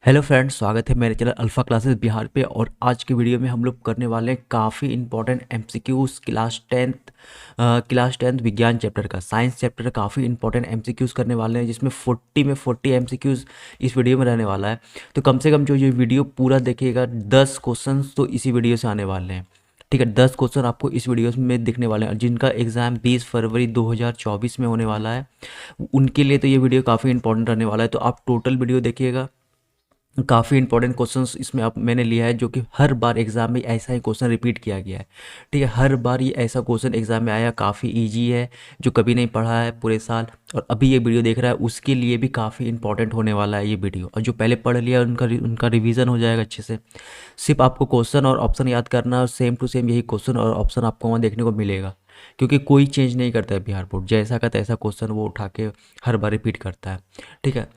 Hello friends, स्वागत है मेरे चैनल अल्फ़ा क्लासेस बिहार पे। और आज के वीडियो में हम लोग करने वाले हैं काफ़ी इंपॉर्टेंट एमसीक्यूज़ क्लास टेंथ विज्ञान चैप्टर का, साइंस चैप्टर का काफ़ी इंपॉर्टेंट एमसीक्यूज़ करने वाले हैं, जिसमें 40 में 40 एमसीक्यूज़ इस वीडियो में रहने वाला है। तो कम से कम जो ये वीडियो पूरा देखिएगा, 10 क्वेश्चंस तो इसी वीडियो से आने वाले हैं। ठीक है, 10 क्वेश्चन आपको इस वीडियो में दिखने वाले हैं, जिनका एग्ज़ाम 20 फरवरी 2024 में होने वाला है। उनके लिए तो ये वीडियो काफ़ी इंपॉर्टेंट रहने वाला है। तो आप टोटल वीडियो देखिएगा, काफ़ी इंपॉर्टेंट क्वेश्चंस इसमें आप मैंने लिया है, जो कि हर बार एग्जाम में ऐसा ही क्वेश्चन रिपीट किया गया है। ठीक है, हर बार ये ऐसा क्वेश्चन एग्जाम में आया, काफ़ी इजी है, जो कभी नहीं पढ़ा है पूरे साल और अभी ये वीडियो देख रहा है उसके लिए भी काफ़ी इंपॉर्टेंट होने वाला है ये वीडियो। और जो पहले पढ़ लिया उनका रिवीजन हो जाएगा अच्छे से। सिर्फ आपको क्वेश्चन और ऑप्शन याद करना, और सेम टू सेम यही क्वेश्चन और ऑप्शन आपको वहाँ देखने को मिलेगा, क्योंकि कोई चेंज नहीं करता है बिहार बोर्ड, जैसा का तैसा क्वेश्चन वो उठा के हर बार रिपीट करता है। ठीक है,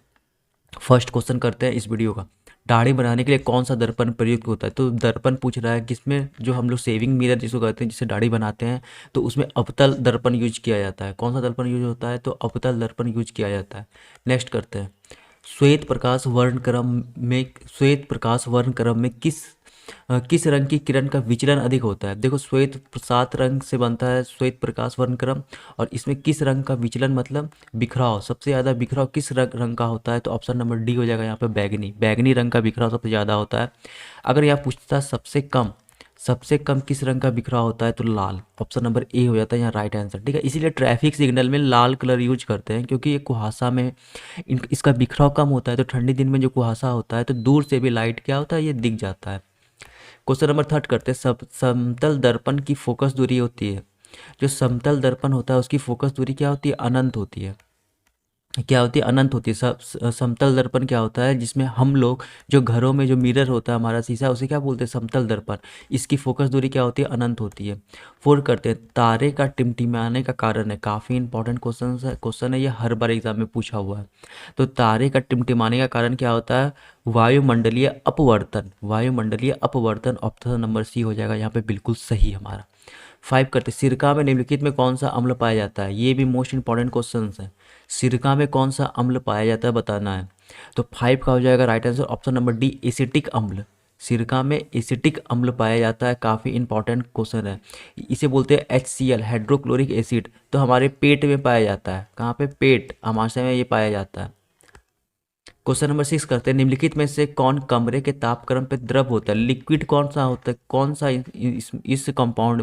फर्स्ट क्वेश्चन करते हैं इस वीडियो का। दाढ़ी बनाने के लिए कौन सा दर्पण प्रयुक्त होता है? तो दर्पण पूछ रहा है जिसमें जो हम लोग सेविंग मिरर जिसको कहते हैं, जिससे दाढ़ी बनाते हैं, तो उसमें अवतल दर्पण यूज किया जाता है। कौन सा दर्पण यूज होता है? तो अवतल दर्पण यूज किया जाता है। नेक्स्ट करते हैं, श्वेत प्रकाश वर्ण क्रम में किस रंग की किरण का विचलन अधिक होता है? देखो, श्वेत 7 रंग से बनता है श्वेत प्रकाश वर्ण क्रम, और इसमें किस रंग का विचलन मतलब बिखराव, सबसे ज़्यादा बिखराव किस रंग का होता है? तो ऑप्शन नंबर डी हो जाएगा यहाँ पे, बैगनी। बैगनी रंग का बिखराव सबसे ज़्यादा होता है। अगर यहाँ पूछता है सबसे कम किस रंग का बिखराव होता है, तो लाल। ऑप्शन नंबर ए हो जाता है यहाँ राइट आंसर। ठीक है, इसीलिए ट्रैफिक सिग्नल में लाल कलर यूज करते हैं, क्योंकि ये कुहासा में इसका बिखराव कम होता है। तो ठंडी दिन में जो कुहासा होता है, तो दूर से भी लाइट क्या होता है, ये दिख जाता है। क्वेश्चन नंबर थर्ड करते हैं, सब समतल दर्पण की फोकस दूरी होती है। जो समतल दर्पण होता है उसकी फोकस दूरी क्या होती है? अनंत होती है। क्या होती है? अनंत होती है। समतल दर्पण क्या होता है? जिसमें हम लोग जो घरों में जो मिरर होता है, हमारा शीशा, उसे क्या बोलते हैं? समतल दर्पण। इसकी फोकस दूरी क्या होती है? अनंत होती है। फोर करते हैं, तारे का टिमटिमाने का कारण है। काफ़ी इंपॉर्टेंट क्वेश्चन है ये, हर बार एग्जाम में पूछा हुआ है। तो तारे का टिमटिमाने का कारण क्या होता है? वायुमंडलीय अपवर्तन। वायुमंडलीय अपवर्तन ऑप्शन नंबर सी हो जाएगा यहाँ पे, बिल्कुल सही हमारा। फाइव करते, सिरका में निम्नलिखित में कौन सा अम्ल पाया जाता है? ये भी मोस्ट इंपॉर्टेंट क्वेश्चन है। सिरका में कौन सा अम्ल पाया जाता है, बताना है। तो फाइव का हो जाएगा right answer, option number D, acetic अम्ल। सिरका में एसिटिक अम्ल पाया जाता है, काफ़ी इंपॉर्टेंट क्वेश्चन है। इसे बोलते हैं HCl, हाइड्रोक्लोरिक एसिड। तो हमारे पेट में पाया जाता है, कहाँ पे? पेट, आमाशय में ये पाया जाता है। क्वेश्चन नंबर 6 करते हैं, निम्नलिखित में से कौन कमरे के तापक्रम पे द्रव होता है? लिक्विड कौन सा होता है? कौन सा इस कंपाउंड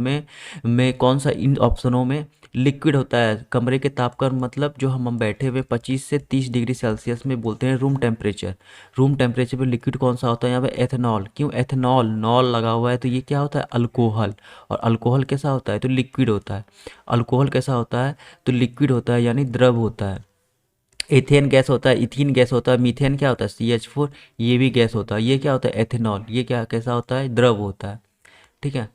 में कौन सा इन ऑप्शनों में लिक्विड होता है? कमरे के तापक्रम मतलब जो हम बैठे हुए 25 से 30 डिग्री सेल्सियस में बोलते हैं रूम टेम्परेचर। रूम टेम्परेचर पे लिक्विड कौन सा होता है? यहाँ पे एथेनॉल। क्यों एथेनॉल? नॉल लगा हुआ है, तो ये क्या होता है? अल्कोहल। और अल्कोहल कैसा होता है? तो लिक्विड होता है। अल्कोहल कैसा होता है? तो लिक्विड होता है, यानी द्रव होता है। एथेन गैस होता है, इथीन गैस होता है, मीथेन क्या होता है? CH4, ये भी गैस होता है। ये क्या होता है? एथेनॉल। ये क्या कैसा होता है? द्रव होता है। ठीक है,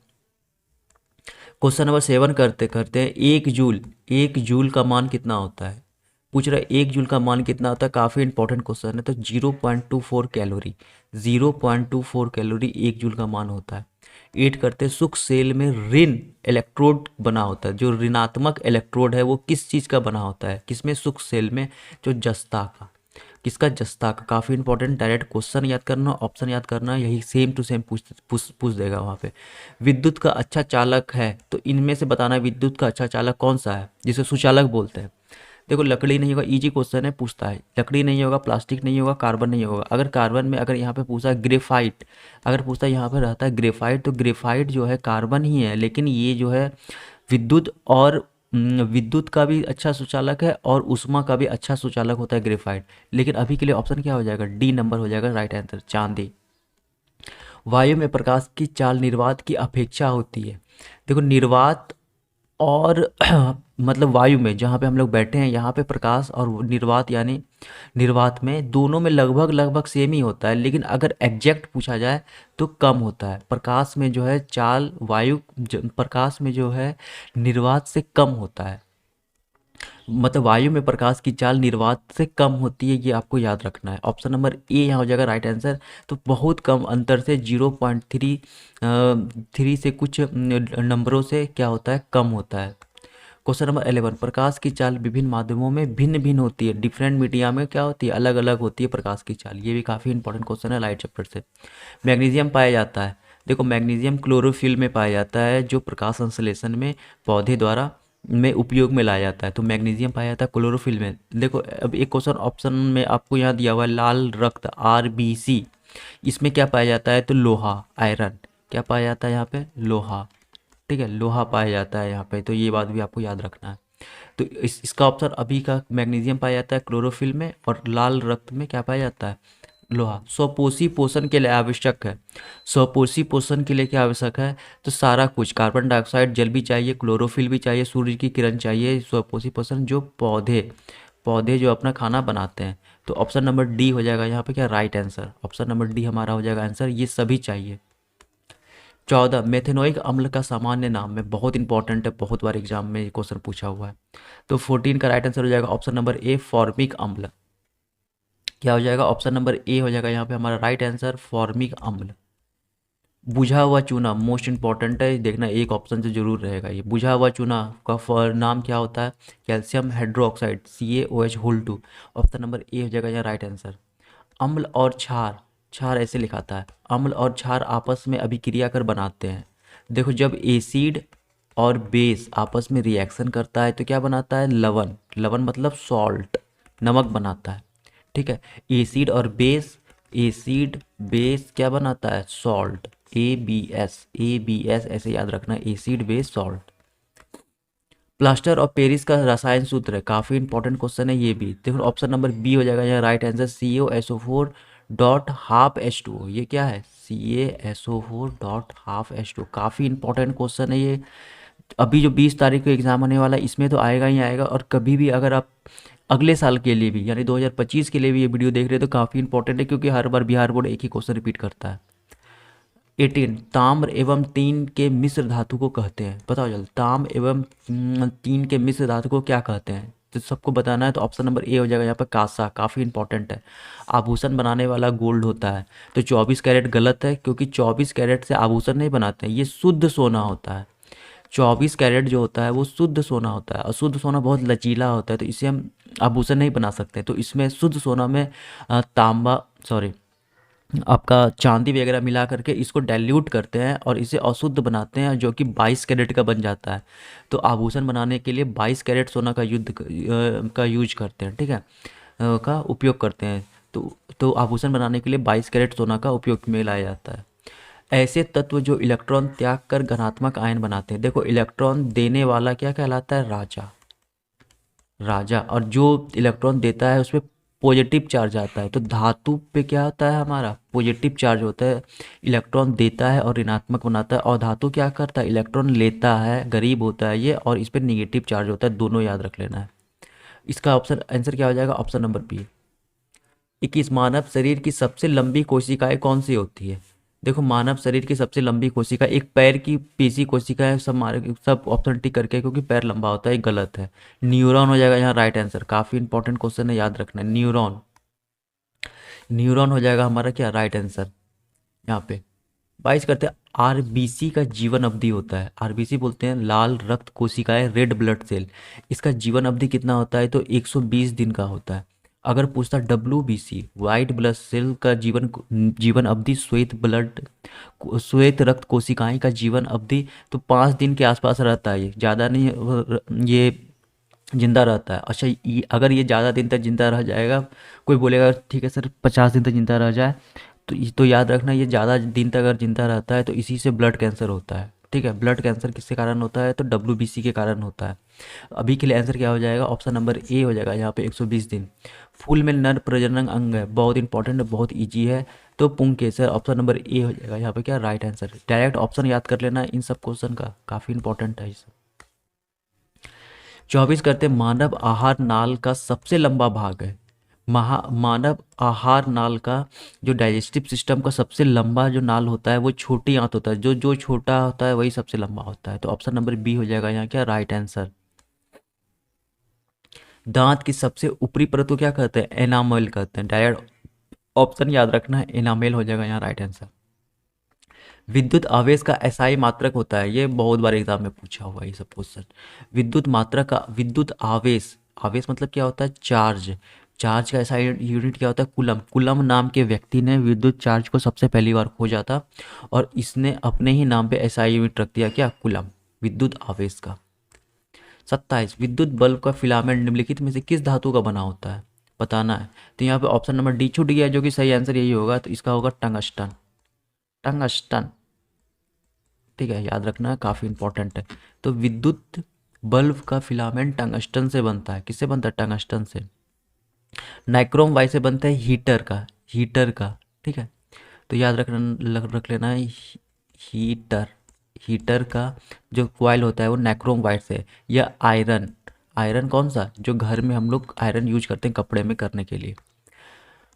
क्वेश्चन नंबर 7 करते करते हैं, एक जूल का मान कितना होता है? पूछ रहा है एक जूल का मान कितना होता है, काफ़ी इंपॉर्टेंट क्वेश्चन है। तो 0.24 कैलोरी, 0.24 कैलोरी एक जूल का मान होता है। 8 करते हैं, सुख सेल में ऋण इलेक्ट्रोड बना होता है। जो ऋणात्मक इलेक्ट्रोड है वो किस चीज़ का बना होता है? किसमें? सुख सेल में। जो जस्ता का। किसका? जस्ता का। काफ़ी इंपॉर्टेंट, डायरेक्ट क्वेश्चन याद करना, ऑप्शन याद करना, यही सेम टू सेम पूछ देगा वहाँ पे। विद्युत का अच्छा चालक है, तो इनमें से बताना विद्युत का अच्छा चालक कौन सा है, जिसे सुचालक बोलते हैं। देखो, लकड़ी नहीं होगा, इजी क्वेश्चन है, पूछता है। लकड़ी नहीं होगा, प्लास्टिक नहीं होगा, कार्बन नहीं होगा। अगर कार्बन में अगर यहाँ पे पूछा ग्रेफाइट, अगर पूछता है यहाँ पे रहता है ग्रेफाइट, तो ग्रेफाइट जो है कार्बन ही है, लेकिन ये जो है विद्युत और विद्युत का भी अच्छा सुचालक है और ऊष्मा का भी अच्छा सुचालक होता है ग्रेफाइट। लेकिन अभी के लिए ऑप्शन क्या हो जाएगा? डी नंबर हो जाएगा राइट आंसर, चांदी। वायु में प्रकाश की चाल निर्वात की अपेक्षा होती है। देखो, निर्वात और मतलब वायु में जहाँ पे हम लोग बैठे हैं, यहाँ पे प्रकाश और निर्वात, यानी निर्वात में दोनों में लगभग लगभग सेम ही होता है, लेकिन अगर एग्जैक्ट पूछा जाए तो कम होता है। प्रकाश में जो है चाल प्रकाश में जो है निर्वात से कम होता है। मतलब वायु में प्रकाश की चाल निर्वात से कम होती है, ये आपको याद रखना है। ऑप्शन नंबर ए यहाँ हो जाएगा राइट आंसर। तो बहुत कम अंतर से 0.3 से कुछ नंबरों से क्या होता है? कम होता है। क्वेश्चन नंबर 11, प्रकाश की चाल विभिन्न माध्यमों में भिन्न भिन्न होती है। डिफरेंट मीडिया में क्या होती है, अलग अलग होती है प्रकाश की चाल। ये भी काफ़ी इंपॉर्टेंट क्वेश्चन है लाइट चैप्टर से। मैग्नीशियम पाया जाता है, देखो मैग्नीशियम क्लोरोफिल में पाया जाता है, जो प्रकाश संश्लेषण में पौधे द्वारा में उपयोग में लाया जाता है। तो मैग्नीशियम पाया जाता है क्लोरोफिल में। देखो अब एक क्वेश्चन ऑप्शन में आपको यहाँ दिया हुआ है लाल रक्त RBC, इसमें क्या पाया जाता है, तो लोहा, आयरन। क्या पाया जाता है यहाँ पे, लोहा। ठीक है, लोहा पाया जाता है यहाँ पे, तो ये बात भी आपको याद रखना है। तो इसका ऑप्शन अभी का मैग्नीशियम पाया जाता है क्लोरोफिल में, और लाल रक्त में क्या पाया जाता है, लोहा। स्वपोषी पोषण के लिए आवश्यक है, स्वपोषी पोषण के लिए क्या आवश्यक है, तो सारा कुछ, कार्बन डाइऑक्साइड, जल भी चाहिए, क्लोरोफिल भी चाहिए, सूर्य की किरण चाहिए, स्वपोषी पोषण जो पौधे पौधे जो अपना खाना बनाते हैं। तो ऑप्शन नंबर डी हो जाएगा यहाँ पे क्या, right answer. Option number D हमारा हो जाएगा आंसर, ये सभी चाहिए। 14, मेथेनोइक अम्ल का सामान्य नाम है, बहुत इंपॉर्टेंट है, बहुत बार एग्जाम में ये क्वेश्चन पूछा हुआ है। तो 14 का राइट आंसर हो जाएगा ऑप्शन नंबर ए, फॉर्मिक अम्ल। क्या हो जाएगा, ऑप्शन नंबर ए हो जाएगा यहाँ पे हमारा राइट आंसर, फॉर्मिक अम्ल। बुझा हुआ चूना मोस्ट इंपॉर्टेंट है, देखना एक ऑप्शन से जरूर रहेगा ये। बुझा हुआ चूना का नाम क्या होता है, calcium hydroxide, CaOH2। Option number A हो जाएगा यहाँ राइट आंसर। अम्ल और क्षार, क्षार ऐसे लिखाता है, अम्ल और क्षार आपस में अभिक्रिया कर बनाते हैं। देखो जब एसिड और बेस आपस में रिएक्शन करता है तो क्या बनाता है, लवण। लवण मतलब सॉल्ट, नमक बनाता है। ठीक है, एसिड और बेस, एसिड बेस क्या बनाता है, सॉल्ट, ABS। ABS ऐसे याद रखना, acid base salt. Plaster of Paris का रसायन सूत्र है, काफ़ी इंपॉर्टेंट क्वेश्चन है ये भी। देखो ऑप्शन नंबर बी हो जाएगा यहाँ right answer, CaSO4 dot half H2O। ये क्या है, CaSO4 डॉट हाफ H2O। काफ़ी इंपॉर्टेंट क्वेश्चन है ये। अभी जो 20 तारीख को एग्जाम आने वाला है इसमें तो आएगा ही आएगा, और कभी भी अगर आप अगले साल के लिए भी यानी 2025 के लिए भी ये वीडियो देख रहे हो तो काफ़ी इंपॉर्टेंट है, क्योंकि हर बार बिहार बोर्ड एक ही क्वेश्चन रिपीट करता है। 18, ताम्र एवं तीन के मिश्र धातु को कहते हैं, बताओ जल्दी, ताम्र एवं तीन के मिश्र धातु को क्या कहते हैं, तो सबको बताना है। तो ऑप्शन नंबर ए हो जाएगा यहाँ पर कांसा, काफ़ी इंपॉर्टेंट है। आभूषण बनाने वाला गोल्ड होता है, तो 24 कैरेट गलत है, क्योंकि 24 कैरेट से आभूषण नहीं बनाते हैं, ये शुद्ध सोना होता है। 24 कैरेट जो होता है वो शुद्ध सोना होता है, और शुद्ध सोना बहुत लचीला होता है, तो इसे हम आभूषण नहीं बना सकते। तो इसमें शुद्ध सोना में तांबा, सॉरी, आपका चांदी वगैरह मिला करके इसको डाइल्यूट करते हैं और इसे अशुद्ध बनाते हैं, जो कि 22 कैरेट का बन जाता है। तो आभूषण बनाने के लिए 22 कैरेट सोना का का यूज करते हैं, ठीक है, का उपयोग करते हैं। तो आभूषण बनाने के लिए 22 कैरेट सोना का उपयोग में लाया जाता है। ऐसे तत्व जो इलेक्ट्रॉन त्याग कर धनात्मक आयन बनाते हैं, देखो इलेक्ट्रॉन देने वाला क्या कहलाता है, राजा। राजा, और जो इलेक्ट्रॉन देता है उसमें पॉजिटिव चार्ज आता है। तो धातु पे क्या होता है, हमारा पॉजिटिव चार्ज होता है, इलेक्ट्रॉन देता है और ऋणात्मक बनाता है। और धातु क्या करता है, इलेक्ट्रॉन लेता है, गरीब होता है ये, और इस पर निगेटिव चार्ज होता है, दोनों याद रख लेना है। इसका ऑप्शन आंसर क्या हो जाएगा, ऑप्शन नंबर बी। 21, मानव शरीर की सबसे लंबी कोशिकाएं कौन सी होती है। देखो मानव शरीर की सबसे लंबी कोशिका, एक पैर की पेशी कोशिका है, सब ऑप्शन टिक करके, क्योंकि पैर लंबा होता है, गलत है। न्यूरॉन हो जाएगा यहाँ राइट आंसर, काफ़ी इंपॉर्टेंट क्वेश्चन है, याद रखना है। न्यूरॉन, न्यूरॉन हो जाएगा हमारा क्या राइट आंसर यहाँ पे। 22 करते हैं, RBC का जीवन अवधि होता है, RBC बोलते हैं लाल रक्त कोशिकाएं, रेड ब्लड सेल। इसका जीवन अवधि कितना होता है, तो 120 दिन का होता है। अगर पूछता WBC, वाइट ब्लड सेल का जीवन अवधि, श्वेत रक्त कोशिकाएं का जीवन अवधि, तो 5 दिन के आसपास रहता है, ये ज़्यादा नहीं ये जिंदा रहता है। अच्छा अगर ये ज़्यादा दिन तक जिंदा रह जाएगा, कोई बोलेगा ठीक है सर 50 दिन तक जिंदा रह जाए, तो याद रखना ये ज़्यादा दिन तक अगर जिंदा रहता है तो इसी से ब्लड कैंसर होता है। ठीक है, ब्लड कैंसर किसके कारण होता है, तो WBC के कारण होता है। अभी के लिए आंसर क्या हो जाएगा, ऑप्शन नंबर ए हो जाएगा यहाँ पे 120 दिन। फूल में नर प्रजनन अंग है, बहुत इंपॉर्टेंट है, बहुत ईजी है, तो पुंकेसर। ऑप्शन नंबर ए हो जाएगा यहाँ पे क्या राइट आंसर। डायरेक्ट ऑप्शन याद कर लेना इन सब क्वेश्चन का, काफ़ी इंपॉर्टेंट है ये सब। 24 करते, मानव आहार नाल का सबसे लंबा भाग है। मानव आहार नाल का जो डाइजेस्टिव सिस्टम का सबसे लंबा जो नाल होता है वो छोटी आंत होता है, जो जो छोटा होता है वही सबसे लंबा होता है। तो ऑप्शन नंबर बी हो जाएगा यहाँ क्या राइट आंसर। दांत की सबसे ऊपरी परत को क्या कहते हैं, एनामल कहते हैं। डायरेक्ट ऑप्शन याद रखना है, एनामेल हो जाएगा यहाँ राइट आंसर। विद्युत आवेश का एसआई मात्रक होता है, ये बहुत बार एग्जाम में पूछा हुआ है ये सब क्वेश्चन। विद्युत मात्रा का विद्युत आवेश, आवेश मतलब क्या होता है, चार्ज। चार्ज का एसआई यूनिट क्या होता है, कूलम। कूलम नाम के व्यक्ति ने विद्युत चार्ज को सबसे पहली बार खोजा था और इसने अपने ही नाम पे एसआई यूनिट रख दिया, क्या, कूलम, विद्युत आवेश का। 27, विद्युत बल्ब का फिलामेंट निम्नलिखित में से किस धातु का बना होता है, बताना है। तो यहाँ पे ऑप्शन नंबर डी छूट गया, जो कि सही आंसर यही होगा, तो इसका होगा टंगस्टन। टंगस्टन, ठीक है, याद रखना, काफ़ी इंपॉर्टेंट है। तो विद्युत बल्ब का फिलामेंट टंगस्टन से बनता है, किससे बनता है, टंगस्टन से। नाइक्रोम वाई से बनता है हीटर का, हीटर का, ठीक है। तो याद रख लेना है, हीटर, हीटर का जो कॉइल होता है वो नाइक्रोम वाई से। या आयरन, आयरन कौन सा, जो घर में हम लोग आयरन यूज करते हैं कपड़े में करने के लिए।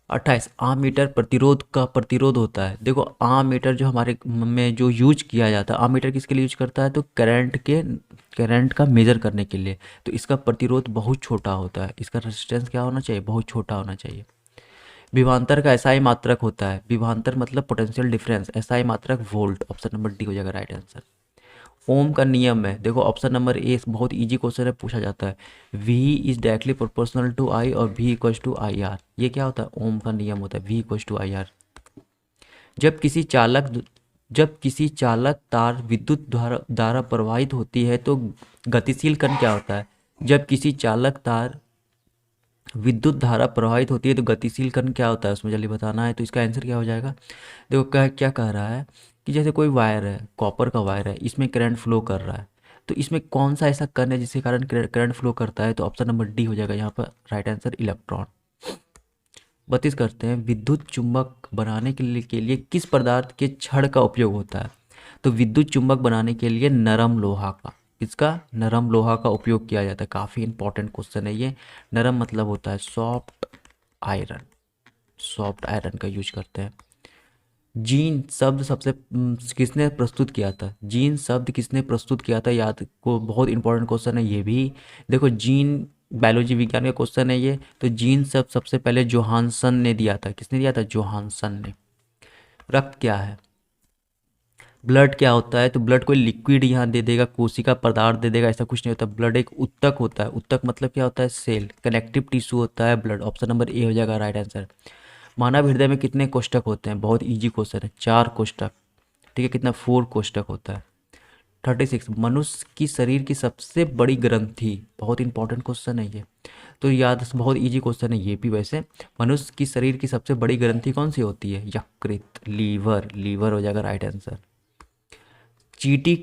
28, आम मीटर प्रतिरोध का प्रतिरोध होता है। देखो आम मीटर जो हमारे में जो यूज किया जाता है, आम मीटर किसके लिए यूज करता है, तो करंट का मेजर करने के लिए। तो इसका प्रतिरोध बहुत छोटा होता है, इसका रेजिस्टेंस क्या होना चाहिए, बहुत छोटा होना चाहिए। विभवांतर का एसआई मात्रक होता है, विभवांतर मतलब पोटेंशियल डिफरेंस, एसआई मात्रक वोल्ट, ऑप्शन नंबर डी हो जाएगा राइट आंसर। ओम का नियम है, देखो ऑप्शन नंबर ए बहुत इजी क्वेश्चन है, पूछा जाता है। V is directly proportional to I और V equals to I R, ये क्या होता है, ओम का नियम होता है, V equals to I R. जब किसी चालक जब किसी चालक तार विद्युत द्वारा प्रवाहित होती है तो गतिशील कण क्या होता है। जब किसी चालक तार विद्युत धारा प्रवाहित होती है तो गतिशील कण क्या होता है, उसमें जल्दी बताना है। तो इसका आंसर क्या हो जाएगा, देखो क्या क्या कह रहा है कि जैसे कोई वायर है, कॉपर का वायर है, इसमें करंट फ्लो कर रहा है, तो इसमें कौन सा ऐसा कण है जिसके कारण करंट फ्लो करता है, तो ऑप्शन नंबर डी हो जाएगा यहाँ पर राइट आंसर, इलेक्ट्रॉन। 32 करते हैं, विद्युत चुंबक बनाने के लिए किस पदार्थ के छड़ का उपयोग होता है। तो विद्युत चुंबक बनाने के लिए नरम लोहा का, इसका नरम लोहा का उपयोग किया जाता है। काफ़ी इंपॉर्टेंट क्वेश्चन है ये। नरम मतलब होता है सॉफ्ट आयरन, सॉफ्ट आयरन का यूज करते हैं। जीन शब्द किसने प्रस्तुत किया था, जीन शब्द किसने प्रस्तुत किया था, याद को बहुत इंपॉर्टेंट क्वेश्चन है ये भी। देखो जीन बायोलॉजी विज्ञान का क्वेश्चन है ये। तो जीन शब्द सबसे पहले जोहानसन ने दिया था, किसने दिया था, जोहानसन ने। रक्त क्या है, ब्लड क्या होता है, तो ब्लड कोई लिक्विड यहाँ दे देगा, कोशिका पदार्थ दे देगा, ऐसा कुछ नहीं होता। ब्लड एक उत्तक होता है, उत्तक मतलब क्या होता है, सेल, कनेक्टिव टिश्यू होता है ब्लड, ऑप्शन नंबर ए हो जाएगा राइट आंसर। मानव हृदय में कितने कोष्ठक होते हैं, बहुत इजी क्वेश्चन है, 4 कोष्ठक, ठीक है, कितना 4 कोष्ठक होता है। 36, मनुष्य की शरीर की सबसे बड़ी ग्रंथि, बहुत इंपॉर्टेंट क्वेश्चन है ये, तो याद, बहुत इजी क्वेश्चन है ये भी वैसे। मनुष्य की शरीर की सबसे बड़ी ग्रंथि कौन सी होती है, यकृत, लीवर, लीवर हो जाएगा राइट आंसर। चींटी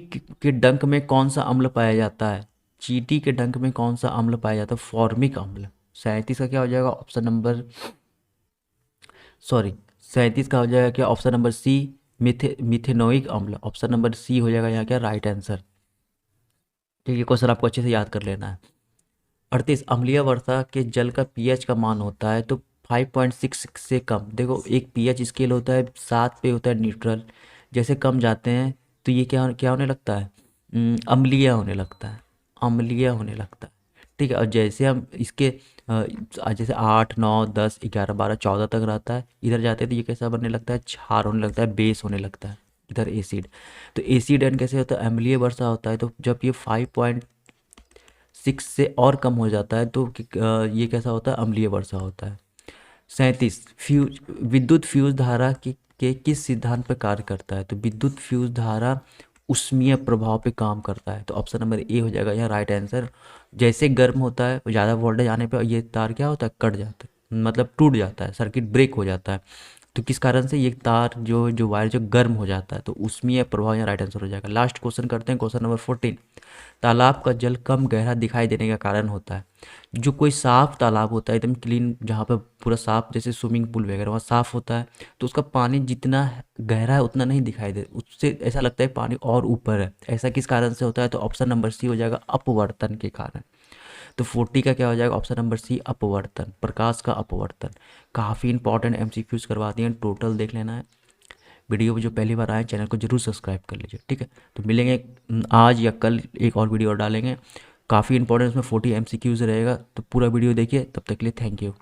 के डंक में कौन सा अम्ल पाया जाता है, चींटी के डंक में कौन सा अम्ल पाया जाता है, फॉर्मिक अम्ल। 37 का क्या हो जाएगा, ऑप्शन नंबर, सॉरी 37 का हो जाएगा क्या, ऑप्शन नंबर सी, मिथेनोइक अम्ल, ऑप्शन नंबर सी हो जाएगा यहाँ क्या राइट आंसर। ठीक है, क्वेश्चन आपको अच्छे से याद कर लेना है। 38, अम्लीय वर्षा के जल का पीएच का मान होता है तो 5.6 से कम। देखो एक पीएच स्केल होता है, 7 पे होता है न्यूट्रल, जैसे कम जाते हैं तो ये क्या क्या होने लगता है, अम्लीय होने लगता है, अम्लीय होने लगता है, ठीक है। और जैसे हम इसके जैसे 8, 9, 10, 11, 12, 14 तक रहता है, इधर जाते हैं तो ये कैसा बनने लगता है, क्षार होने लगता है, बेस होने लगता है, इधर एसिड। तो एसिड एंड कैसे होता है, अम्लीय वर्षा होता है। तो जब ये 5.6 से और कम हो जाता है तो ये कैसा होता है, अम्लीय वर्षा होता है। 37, विद्युत फ्यूज धारा के किस सिद्धांत पर कार्य करता है, तो विद्युत फ्यूज धारा उष्मीय प्रभाव पे काम करता है, तो ऑप्शन नंबर ए हो जाएगा यहाँ राइट आंसर। जैसे गर्म होता है, ज़्यादा वोल्टेज आने पर ये तार क्या होता है, कट जाता है, मतलब टूट जाता है, सर्किट ब्रेक हो जाता है। तो किस कारण से, ये तार जो जो वायर जो गर्म हो जाता है, तो उष्मीय प्रभाव यहाँ राइट आंसर हो जाएगा। लास्ट क्वेश्चन करते हैं, क्वेश्चन नंबर 14, तालाब का जल कम गहरा दिखाई देने का कारण होता है। जो कोई साफ तालाब होता है एकदम क्लीन, जहाँ पर पूरा साफ, जैसे स्विमिंग पूल वगैरह वहाँ साफ होता है, तो उसका पानी जितना गहरा है उतना नहीं दिखाई दे, उससे ऐसा लगता है पानी और ऊपर है। ऐसा किस कारण से होता है, तो ऑप्शन नंबर सी हो जाएगा, अपवर्तन के कारण। तो 40 का क्या हो जाएगा, ऑप्शन नंबर सी, अपवर्तन, प्रकाश का अपवर्तन। काफ़ी इंपॉर्टेंट एमसीक्यूज करवा दिए हैं, टोटल देख लेना है। वीडियो पे जो पहली बार आए चैनल को जरूर सब्सक्राइब कर लीजिए, ठीक है। तो मिलेंगे आज या कल, एक और वीडियो और डालेंगे, काफ़ी इंपॉर्टेंट, उसमें 40 एमसीक्यूज रहेगा, तो पूरा वीडियो देखिए। तब तक के लिए थैंक यू।